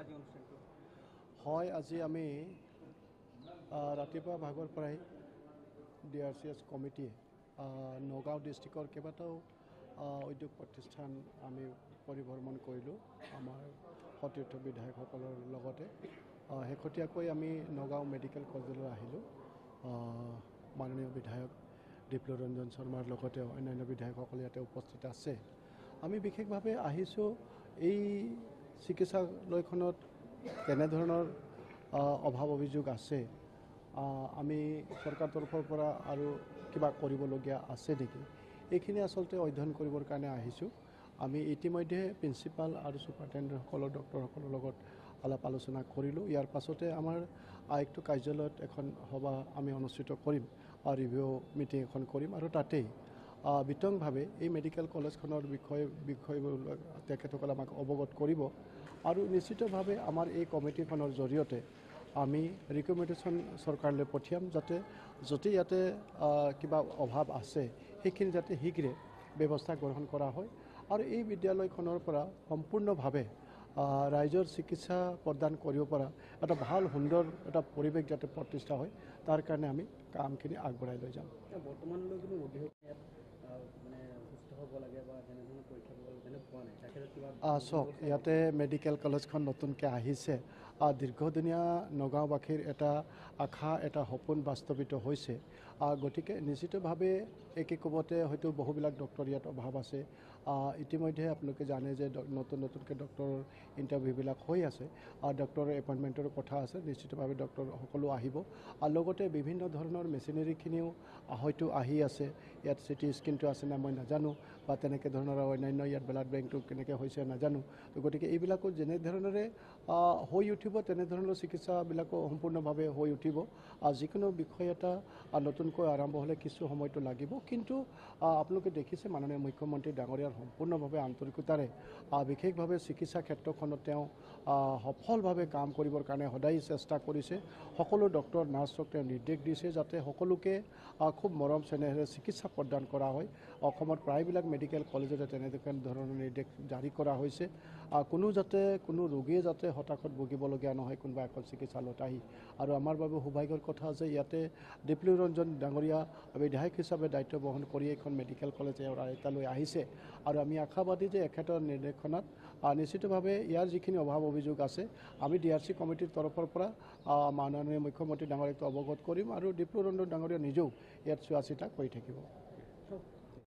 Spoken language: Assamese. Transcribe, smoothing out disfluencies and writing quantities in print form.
আজি অনুষ্ঠানটো? হয়, আজি আমি ৰাতিপুৱা ভাগৰ পৰাই DRCS কমিটিয়ে নগাঁও ডিষ্ট্ৰিক্টৰ কেইবাটাও উদ্যোগ প্ৰতিষ্ঠান আমি পৰিভ্ৰমণ কৰিলোঁ আমাৰ সতীৰ্থ বিধায়কসকলৰ লগতে। শেহতীয়াকৈ আমি নগাঁও মেডিকেল কলেজলৈ আহিলোঁ। মাননীয় বিধায়ক ডিপ্লু ৰঞ্জন শৰ্মাৰ লগতে অন্যান্য বিধায়কসকল ইয়াতে উপস্থিত আছে। আমি বিশেষভাৱে আহিছোঁ এই চিকিৎসালয়খনত কেনেধৰণৰ অভাৱ অভিযোগ আছে, আমি চৰকাৰ তৰফৰ পৰা আৰু কিবা কৰিবলগীয়া আছে নেকি, এইখিনি আচলতে অধ্যয়ন কৰিবৰ কাৰণে আহিছোঁ। আমি ইতিমধ্যে প্ৰিন্সিপাল আৰু ছুপাৰিণ্টেণ্ডেণ্টসকলৰ ডক্টৰসকলৰ লগত আলাপ আলোচনা কৰিলোঁ। ইয়াৰ পাছতে আমাৰ আয়ুক্ত কাৰ্যালয়ত এখন সভা আমি অনুষ্ঠিত কৰিম, ৰিভিউ মিটিং এখন কৰিম আৰু তাতেই বিতংভাৱে এই মেডিকেল কলেজখনৰ বিষয়ে তেখেতসকলে আমাক অৱগত কৰিব আৰু নিশ্চিতভাৱে আমাৰ এই কমিটিখনৰ জৰিয়তে আমি ৰিকমেণ্ডেশ্যন চৰকাৰলৈ পঠিয়াম যাতে য'তে ইয়াতে কিবা অভাৱ আছে সেইখিনি যাতে শীঘ্ৰে ব্যৱস্থা গ্ৰহণ কৰা হয় আৰু এই বিদ্যালয়খনৰ পৰা সম্পূৰ্ণভাৱে ৰাইজৰ চিকিৎসা প্ৰদান কৰিব পৰা এটা ভাল সুন্দৰ এটা পৰিৱেশ যাতে প্ৰতিষ্ঠা হয় তাৰ কাৰণে আমি কামখিনি আগবঢ়াই লৈ যাম। বৰ্তমানলৈ কোনো অভিযোগ মানে সুস্থ হ'ব লাগে বা তেনেধৰণৰ পৰীক্ষা কৰিব লাগে পোৱা নাই? চাওক, ইয়াতে মেডিকেল কলেজখন নতুনকৈ আহিছে। দীৰ্ঘদিনীয়া নগাঁওবাসীৰ এটা আশা, এটা সপোন বাস্তৱিত হৈছে। গতিকে নিশ্চিতভাৱে একেকোবতে হয়তো বহুবিলাক ডক্টৰ ইয়াত অভাৱ আছে। ইতিমধ্যে আপোনালোকে জানে যে নতুনকৈ ডক্টৰৰ ইণ্টাৰভিউবিলাক হৈ আছে। ডক্টৰৰ এপইণ্টমেণ্টৰ কথা আছে। নিশ্চিতভাৱে ডক্টৰ সকলো আহিব আৰু লগতে বিভিন্ন ধৰণৰ মেচিনেৰীখিনিও হয়তো আহি আছে। ইয়াত চিটি স্কেনটো আছে না মই নাজানো, বা তেনেকৈ ধৰণৰ অন্যান্য ইয়াত ব্লাড বেংকটো কেনেকৈ হৈছে নাজানো। গতিকে এইবিলাকো যেনেধৰণেৰে হৈ উঠিব তেনেধৰণৰ চিকিৎসাবিলাকো সম্পূৰ্ণভাৱে হৈ উঠিব। যিকোনো বিষয় এটা নতুনকৈ আৰম্ভ হ'লে কিছু সময়টো লাগিব, কিন্তু আপোনালোকে দেখিছে মাননীয় মুখ্যমন্ত্ৰী ডাঙৰীয়াৰ সম্পূৰ্ণভাৱে আন্তৰিকতাৰে বিশেষভাৱে চিকিৎসা ক্ষেত্ৰখনত তেওঁ সফলভাৱে কাম কৰিবৰ কাৰণে সদায় চেষ্টা কৰিছে। সকলো ডক্টৰ নাৰ্ছক তেওঁ নিৰ্দেশ দিছে যাতে সকলোকে খুব মৰম চেনেহেৰে চিকিৎসা প্ৰদান কৰা হয়। অসমত প্ৰায়বিলাক মেডিকেল কলেজতে তেনেধৰণৰ নিৰ্দেশ জাৰি কৰা হৈছে। কোনো ৰোগীয়ে যাতে হতাশত ভুগিবলগীয়া নহয় কোনোবা এখন চিকিৎসালয়ত আহি। আৰু আমাৰ বাবে সৌভাগ্যৰ কথা যে ইয়াতে ডিপ্লু ৰঞ্জন ডাঙৰীয়া বিধায়ক হিচাপে দায়িত্ব বহন কৰি এখন মেডিকেল কলেজ এটালৈ আহিছে আৰু আমি আশাবাদী যে এখেতৰ নিৰ্দেশনাত নিশ্চিতভাৱে ইয়াৰ যিখিনি অভাৱ অভিযোগ আছে আমি DRC কমিটিৰ তৰফৰ পৰা মাননীয় মুখ্যমন্ত্ৰী ডাঙৰীয়াক অৱগত কৰিম আৰু ডিপ্লু ৰঞ্জন ডাঙৰীয়া নিজেও ইয়াত চোৱা চিতা কৰি থাকিব।